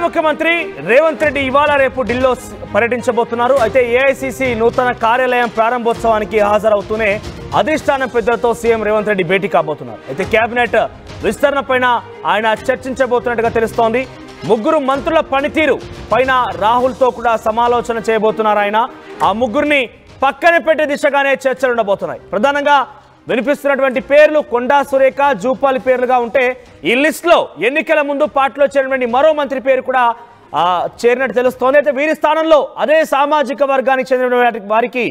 ముఖ్యమంత్రి రేవంత్ రెడ్డి ఇవాళ రేపు ఢిల్లీలో పర్యటించబోతున్నారు. అయితే ఏఐసీసీ నూతన కార్యాలయం ప్రారంభోత్సవానికి హాజరవుతూనే అధిష్టానం పెద్దలతో సీఎం రేవంత్ రెడ్డి భేటీ కాబోతున్నారు. అయితే కేబినెట్ విస్తరణ పైన ఆయన చర్చించబోతున్నట్టుగా తెలుస్తోంది. ముగ్గురు మంత్రుల పనితీరు పైన రాహుల్తో కూడా సమాలోచన చేయబోతున్నారు ఆయన. ఆ ముగ్గురిని పక్కన పెట్టే దిశగానే చర్చలు ఉండబోతున్నాయి. ప్రధానంగా వినిపిస్తున్నటువంటి పేర్లు కొండా సురేఖ, జూపాలి పేర్లుగా ఉంటే ఈ లిస్టులో ఎన్నికల ముందు పార్టీలో చేరినటువంటి మరో మంత్రి పేరు కూడా చేరినట్టు తెలుస్తోంది. అయితే వీరి స్థానంలో అదే సామాజిక వర్గానికి చెందిన వారికి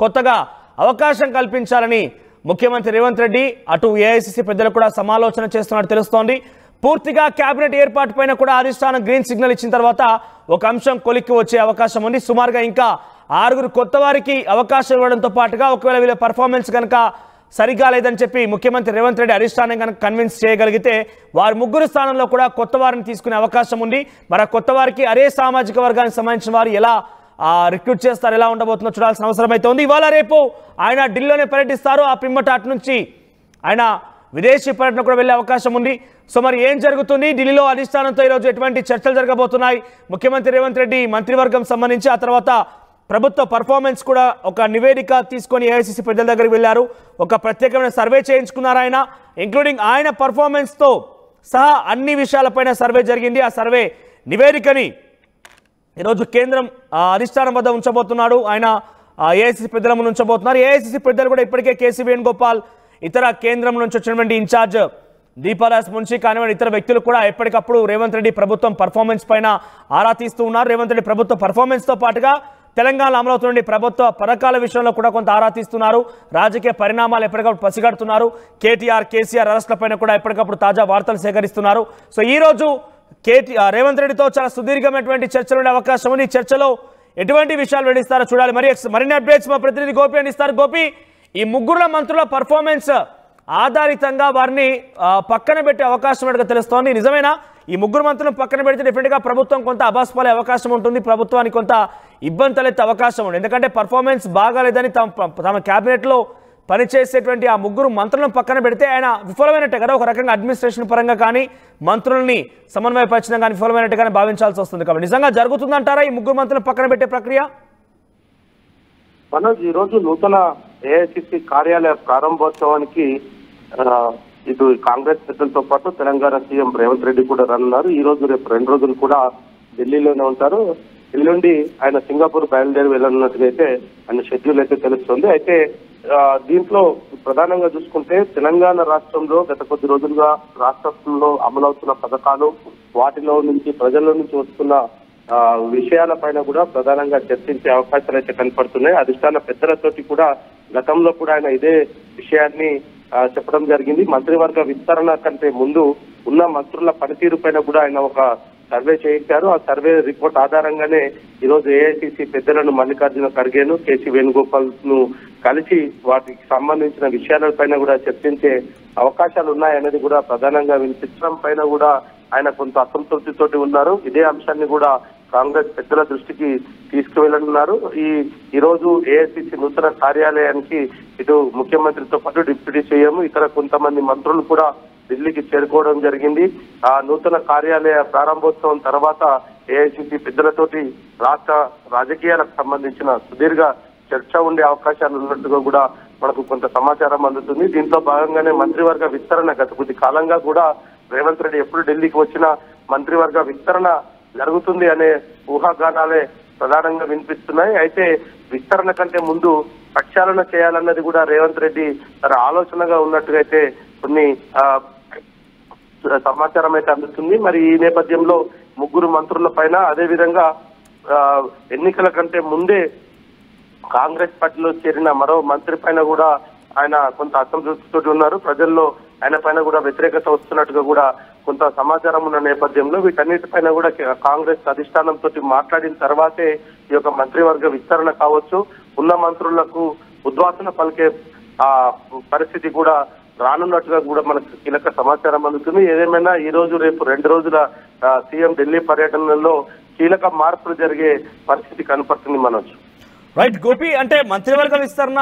కొత్తగా అవకాశం కల్పించాలని ముఖ్యమంత్రి రేవంత్ రెడ్డి అటు ఏఐసీసీ పెద్దలు కూడా సమాలోచన చేస్తున్నట్టు తెలుస్తోంది. పూర్తిగా కేబినెట్ ఏర్పాటు పైన కూడా అధిష్టానం గ్రీన్ సిగ్నల్ ఇచ్చిన తర్వాత ఒక అంశం కొలిక్కి వచ్చే అవకాశం ఉంది. సుమారుగా ఇంకా 6 కొత్త వారికి అవకాశం ఇవ్వడంతో పాటుగా ఒకవేళ వీళ్ళ పర్ఫార్మెన్స్ కనుక సరిగా లేదని చెప్పి ముఖ్యమంత్రి రేవంత్ రెడ్డి అధిష్టానం కనుక కన్విన్స్ చేయగలిగితే వారి ముగ్గురు స్థానంలో కూడా కొత్త వారిని తీసుకునే అవకాశం ఉంది. మరి కొత్త వారికి అదే సామాజిక వర్గానికి సంబంధించిన వారు ఎలా రిక్రూట్ చేస్తారు, ఎలా ఉండబోతుందో చూడాల్సిన అవసరం అయితే ఉంది. ఇవాళ రేపు ఆయన ఢిల్లీలోనే పర్యటిస్తారు. ఆ పిమ్మట అటు నుంచి ఆయన విదేశీ పర్యటన కూడా వెళ్ళే అవకాశం ఉంది. సో మరి ఏం జరుగుతుంది ఢిల్లీలో అధిష్టానంతో ఈరోజు ఎటువంటి చర్చలు జరగబోతున్నాయి? ముఖ్యమంత్రి రేవంత్ రెడ్డి మంత్రివర్గం సంబంధించి ఆ తర్వాత ప్రభుత్వ పర్ఫార్మెన్స్ కూడా ఒక నివేదిక తీసుకొని ఏఐసీసీ పెద్దల దగ్గరికి వెళ్ళారు. ఒక ప్రత్యేకమైన సర్వే చేయించుకున్నారు ఆయన, ఇంక్లూడింగ్ ఆయన పర్ఫార్మెన్స్తో సహా అన్ని విషయాలపైన సర్వే జరిగింది. ఆ సర్వే నివేదికని ఈరోజు కేంద్రం అధిష్టానం వద్ద ఉంచబోతున్నాడు. ఆయన ఏఐసీసీ పెద్దల ముందు ఉంచబోతున్నారు. ఏఐసీసీ పెద్దలు కూడా ఇప్పటికే కేసీ వేణుగోపాల్, ఇతర కేంద్రం నుంచి వచ్చినటువంటి ఇన్ఛార్జ్ దీపాదాస్ మున్షి కానివ్వండి, ఇతర వ్యక్తులు కూడా ఎప్పటికప్పుడు రేవంత్ రెడ్డి ప్రభుత్వం పర్ఫార్మెన్స్ పైన ఆరా తీస్తూ ఉన్నారు. రేవంత్ రెడ్డి ప్రభుత్వ పర్ఫార్మెన్స్తో పాటుగా తెలంగాణలో అమలవుతున్న ప్రభుత్వ పథకాల విషయంలో కూడా కొంత ఆరా తీస్తున్నారు. రాజకీయ పరిణామాలు ఎప్పటికప్పుడు పసిగడుతున్నారు. కేటీఆర్, కేసీఆర్ అరెస్టులపైన కూడా ఎప్పటికప్పుడు తాజా వార్తలు సేకరిస్తున్నారు. సో ఈరోజు రేవంత్ రెడ్డితో చాలా సుదీర్ఘమైనటువంటి చర్చలు ఉండే అవకాశం ఉంది. ఈ చర్చలో ఎటువంటి విషయాలు వెళ్లిస్తారో చూడాలి. మరిన్ని అప్డేట్స్ మా ప్రతినిధి గోపి అందిస్తారు. గోపి, ఈ ముగ్గురు మంత్రుల పర్ఫార్మెన్స్ ఆధారితంగా వారిని పక్కన పెట్టే అవకాశం ఉన్నట్టుగా తెలుస్తోంది. నిజమేనా? ఈ ముగ్గురు మంత్రులను పక్కన పెడితే డెఫినెట్గా ప్రభుత్వం కొంత అబాస్పాలే అవకాశం ఉంటుంది, ప్రభుత్వానికి కొంత ఇబ్బంది తలెత్తే అవకాశం ఉంది. ఎందుకంటే పర్ఫార్మెన్స్ బాగాలేదని తమ క్యాబినెట్లో పనిచేసేటువంటి ఆ ముగ్గురు మంత్రులను పక్కన పెడితే ఆయన విఫలమైనట్టే కదా, ఒక రకంగా అడ్మినిస్ట్రేషన్ పరంగా కానీ మంత్రుల్ని సమన్వయపరచడం కానీ విఫలమైనట్టుగానే భావించాల్సి వస్తుంది. కాబట్టి నిజంగా జరుగుతుందంటారా ఈ ముగ్గురు మంత్రులను పక్కన పెట్టే ప్రక్రియ? మనోజ్, ఈ రోజు నూతన ఏఐసిసి కార్యాలయ ప్రారంభోత్సవానికి ఇటు కాంగ్రెస్ పెద్దలతో పాటు తెలంగాణ సీఎం రేవంత్ రెడ్డి కూడా రానున్నారు. ఈ రోజు రేపు 2 రోజులు కూడా ఢిల్లీలోనే ఉంటారు. ఢిల్లీ నుండి ఆయన సింగపూర్ బయలుదేరి వెళ్ళనున్నట్టుగా అయితే ఆయన షెడ్యూల్ అయితే తెలుస్తుంది. అయితే దీంట్లో ప్రధానంగా చూసుకుంటే తెలంగాణ రాష్ట్రంలో గత కొద్ది రోజులుగా రాష్ట్రంలో అమలవుతున్న పథకాలు, వాటిలో నుంచి ప్రజల నుంచి వస్తున్న విషయాలపైన కూడా ప్రధానంగా చర్చించే అవకాశాలు అయితే కనపడుతున్నాయి. అధిష్టాన పెద్దలతోటి కూడా గతంలో కూడా ఆయన ఇదే విషయాన్ని చెప్పడం జరిగింది. మంత్రివర్గ విస్తరణ కంటే ముందు ఉన్న మంత్రుల పనితీరు పైన కూడా ఆయన ఒక సర్వే చేయించారు. ఆ సర్వే రిపోర్ట్ ఆధారంగానే ఈరోజు ఏఐసీసీ పెద్దలను మల్లికార్జున ఖర్గేను, కేసీ వేణుగోపాల్ ను కలిసి వాటికి సంబంధించిన విషయాలపైన కూడా చర్చించే అవకాశాలు ఉన్నాయనేది కూడా ప్రధానంగా వినిపించడం పైన కూడా ఆయన కొంత అసంతృప్తితోటి ఉన్నారు. ఇదే అంశాన్ని కూడా కాంగ్రెస్ పెద్దల దృష్టికి తీసుకువెళ్ళనున్నారు. ఈ రోజు ఏఐసీసీ నూతన కార్యాలయానికి ఇటు ముఖ్యమంత్రితో పాటు డిప్యూటీ సీఎం, ఇతర కొంతమంది మంత్రులు కూడా ఢిల్లీకి చేరుకోవడం జరిగింది. ఆ నూతన కార్యాలయ ప్రారంభోత్సవం తర్వాత ఏఐసీసీ పెద్దలతోటి రాష్ట్ర రాజకీయాలకు సంబంధించిన సుదీర్ఘ చర్చ ఉండే అవకాశాలు ఉన్నట్టుగా కూడా మనకు కొంత సమాచారం అందుతుంది. దీంతో భాగంగానే మంత్రివర్గ విస్తరణ గత కొద్ది కాలంగా కూడా రేవంత్ రెడ్డి ఎప్పుడు ఢిల్లీకి వచ్చినా మంత్రివర్గ విస్తరణ జరుగుతుంది అనే ఊహాగానాలే ప్రధానంగా వినిపిస్తున్నాయి. అయితే విస్తరణ కంటే ముందు ప్రక్షాళన చేయాలన్నది కూడా రేవంత్ రెడ్డి తన ఆలోచనగా ఉన్నట్టుగా అయితే కొన్ని సమాచారం అయితే అందుతుంది. మరి ఈ నేపథ్యంలో ముగ్గురు మంత్రుల పైన, అదేవిధంగా ఎన్నికల కంటే ముందే కాంగ్రెస్ పార్టీలో చేరిన మరో మంత్రి పైన కూడా ఆయన కొంత అసంతృప్తితో ఉన్నారు. ప్రజల్లో ఆయన పైన కూడా వ్యతిరేకత వస్తున్నట్టుగా కూడా కొంత సమాచారం ఉన్న నేపథ్యంలో వీటన్నిటిపైన కూడా కాంగ్రెస్ అధిష్టానంతో మాట్లాడిన తర్వాతే ఈ యొక్క మంత్రివర్గ విస్తరణ కావచ్చు, ఉన్న మంత్రులకు ఉద్వాసన పలికే పరిస్థితి కూడా రానున్నట్టుగా కూడా మనకు కీలక సమాచారం అందుతుంది. ఏదేమైనా ఈ రోజు రేపు 2 రోజుల సీఎం ఢిల్లీ పర్యటనలో కీలక మార్పులు జరిగే పరిస్థితి కనపడుతుంది. మనోజ్, రైట్ గోపి, అంటే మంత్రివర్గ విస్తరణ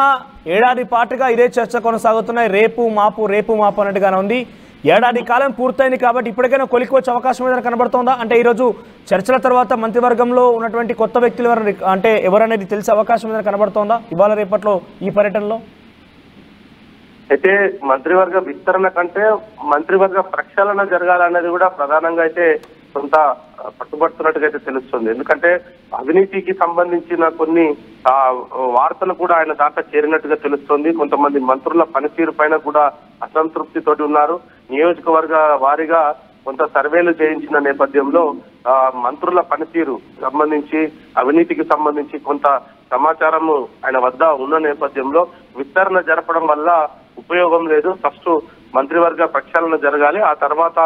ఏడాది పాటుగా ఇదే చర్చ కొనసాగుతున్నాయి. రేపు మాపు అన్నట్టుగానే ఉంది. ఏడాది కాలం పూర్తయింది కాబట్టి ఇప్పటికైనా కొలికి వచ్చే అవకాశం ఏదైనా కనబడుతోందా? అంటే ఈరోజు చర్చల తర్వాత మంత్రివర్గంలో ఉన్నటువంటి కొత్త వ్యక్తులు ఎవరనేది తెలిసే అవకాశం ఏదైనా కనబడుతోందా ఇవాళ రేపట్లో ఈ పర్యటనలో? అయితే మంత్రివర్గ విస్తరణ కంటే మంత్రివర్గ ప్రక్షాళన జరగాలన్నది కూడా ప్రధానంగా అయితే కొంత పట్టుబడుతున్నట్టుగా అయితే తెలుస్తుంది. ఎందుకంటే అవినీతికి సంబంధించిన కొన్ని వార్తలు కూడా ఆయన దాకా చేరినట్టుగా తెలుస్తోంది. కొంతమంది మంత్రుల పనితీరు పైన కూడా అసంతృప్తితోటి ఉన్నారు. నియోజకవర్గ వారీగా కొంత సర్వేలు చేయించిన నేపథ్యంలో మంత్రుల పనితీరు సంబంధించి అవినీతికి సంబంధించి కొంత సమాచారము ఆయన వద్ద ఉన్న నేపథ్యంలో విస్తరణ జరపడం వల్ల ఉపయోగం లేదు. ఫస్ట్ మంత్రివర్గ ప్రక్షాళన జరగాలి. ఆ తర్వాత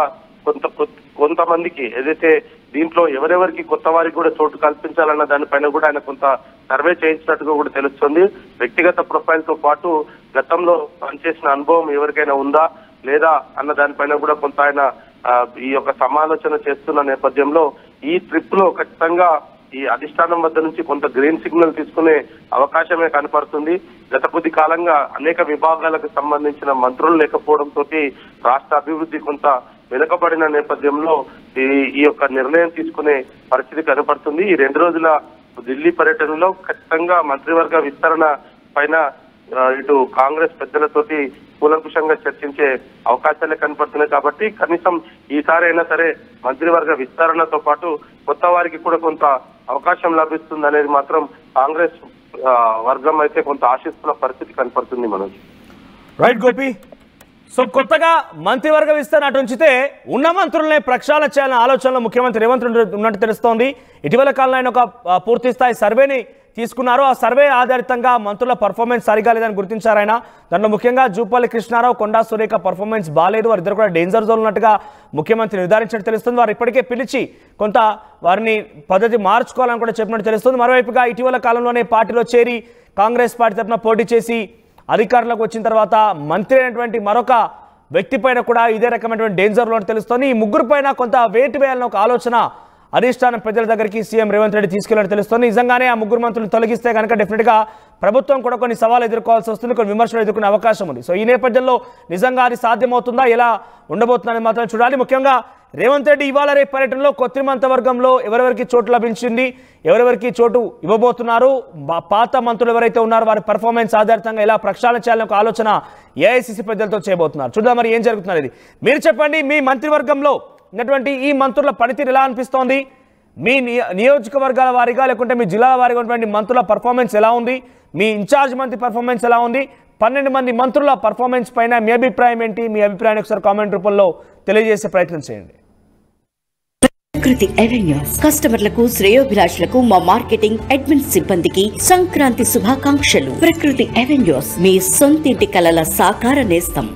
కొంతమందికి ఏదైతే దీంట్లో ఎవరెవరికి కొత్త వారికి కూడా చోటు కల్పించాలన్న దానిపైన కూడా ఆయన కొంత సర్వే చేయించినట్టుగా కూడా తెలుస్తుంది. వ్యక్తిగత ప్రొఫైల్ తో పాటు గతంలో పనిచేసిన అనుభవం ఎవరికైనా ఉందా లేదా అన్న దానిపైన కూడా కొంత ఆయన ఈ యొక్క సమాలోచన చేస్తున్న నేపథ్యంలో ఈ ట్రిప్ లో ఖచ్చితంగా ఈ అధిష్టానం వద్ద నుంచి కొంత గ్రీన్ సిగ్నల్ తీసుకునే అవకాశమే కనపడుతుంది. గత కొద్ది కాలంగా అనేక విభాగాలకు సంబంధించిన మంత్రులు లేకపోవడంతో రాష్ట్ర అభివృద్ధి కొంత వెనుకబడిన నేపథ్యంలో ఈ యొక్క నిర్ణయం తీసుకునే పరిస్థితి కనపడుతుంది. ఈ 2 రోజుల ఢిల్లీ పర్యటనలో ఖచ్చితంగా మంత్రివర్గ విస్తరణ పైన ఇటు కాంగ్రెస్ పెద్దలతోటి కూలంకుషంగా చర్చించే అవకాశాలే కనపడుతున్నాయి. కాబట్టి కనీసం ఈసారి అయినా సరే మంత్రివర్గ విస్తరణతో పాటు కొత్త వారికి కూడా కొంత అవకాశం లభిస్తుంది అనేది మాత్రం కాంగ్రెస్ వర్గం అయితే కొంత ఆశిస్తున్న పరిస్థితి కనపడుతుంది. మనోజ్ రైట్ గోపి. సో కొత్తగా మంత్రివర్గ విస్తరణ అటు ఉంచితే ఉన్న మంత్రులనే ప్రక్షాళన చేయాలనే ఆలోచనలో ముఖ్యమంత్రి రేవంత్ రెడ్డి ఉన్నట్టు తెలుస్తోంది. ఇటీవల కాలంలో ఆయన ఒక పూర్తి స్థాయి సర్వేని తీసుకున్నారు. ఆ సర్వే ఆధారితంగా మంత్రుల పర్ఫార్మెన్స్ సరిగా లేదని గుర్తించారు ఆయన. దాంట్లో ముఖ్యంగా జూపల్లి కృష్ణారావు, కొండా సురేఖ పర్ఫార్మెన్స్ బాగాలేదు, వారిద్దరు కూడా డేంజర్ జోన్ ఉన్నట్టుగా ముఖ్యమంత్రి నిర్ధారించినట్టు తెలుస్తుంది. వారు ఇప్పటికే పిలిచి కొంత వారిని పద్ధతి మార్చుకోవాలని కూడా చెప్పినట్టు తెలుస్తుంది. మరోవైపుగా ఇటీవల కాలంలోనే పార్టీలో చేరి కాంగ్రెస్ పార్టీ తరఫున పోటీ చేసి అధికారంలోకి వచ్చిన తర్వాత మంత్రి అయినటువంటి మరొక వ్యక్తి పైన కూడా ఇదే రకమైనటువంటి డేంజర్లో తెలుస్తోంది. ఈ ముగ్గురు పైన కొంత వేటు వేయాలని ఒక ఆలోచన అధిష్టానం పెద్దల దగ్గరికి సీఎం రేవంత్ రెడ్డి తీసుకెళ్లాలని తెలుస్తోంది. నిజంగానే ఆ ముగ్గురు మంత్రులు తొలగిస్తే కనుక డెఫినెట్గా ప్రభుత్వం కూడా కొన్ని సవాలు ఎదుర్కోవాల్సి వస్తుంది, కొన్ని విమర్శలు ఎదుర్కొనే అవకాశం ఉంది. సో ఈ నేపథ్యంలో నిజంగా అది సాధ్యమవుతుందా, ఎలా ఉండబోతుందని మాత్రం చూడాలి. ముఖ్యంగా రేవంత్ రెడ్డి ఇవాళ రేపు పర్యటనలో కొత్త మంత్రివర్గంలో ఎవరెవరికి చోటు లభించింది, ఎవరెవరికి చోటు ఇవ్వబోతున్నారు, పాత మంత్రులు ఎవరైతే ఉన్నారో వారి పర్ఫార్మెన్స్ ఆధారితంగా ఎలా ప్రక్షాళన చేయాలని ఒక ఆలోచన ఏఐసీసీ పెద్దలతో చేయబోతున్నారు. చూద్దాం మరి ఏం జరుగుతున్నారు. ఇది మీరు చెప్పండి, మీ మంత్రివర్గంలో ఉన్నటువంటి ఈ మంత్రుల పనితీరు ఎలా అనిపిస్తోంది? మీ నియోజకవర్గాల వారీగా లేకుంటే మీ జిల్లాల వారీగా ఉన్నటువంటి మంత్రుల పర్ఫార్మెన్స్ ఎలా ఉంది? మీ ఇన్ఛార్జ్ మంత్రి పర్ఫార్మెన్స్ ఎలా ఉంది? 12 మంది మంత్రుల పర్ఫార్మెన్స్ పైన మీ అభిప్రాయం ఏంటి? మీ అభిప్రాయాన్ని ఒకసారి కామెంట్ రూపంలో తెలియజేసే ప్రయత్నం చేయండి. ప్రకృతి అవెన్యూస్ కస్టమర్లకు శ్రేయోభిలాషులకు మా మార్కెటింగ్ అడ్మిన్ సిబ్బందికి సంక్రాంతి శుభాకాంక్షలు. ప్రకృతి అవెన్యూస్ మీ సొంతింటి కలల సాకార నేస్తం.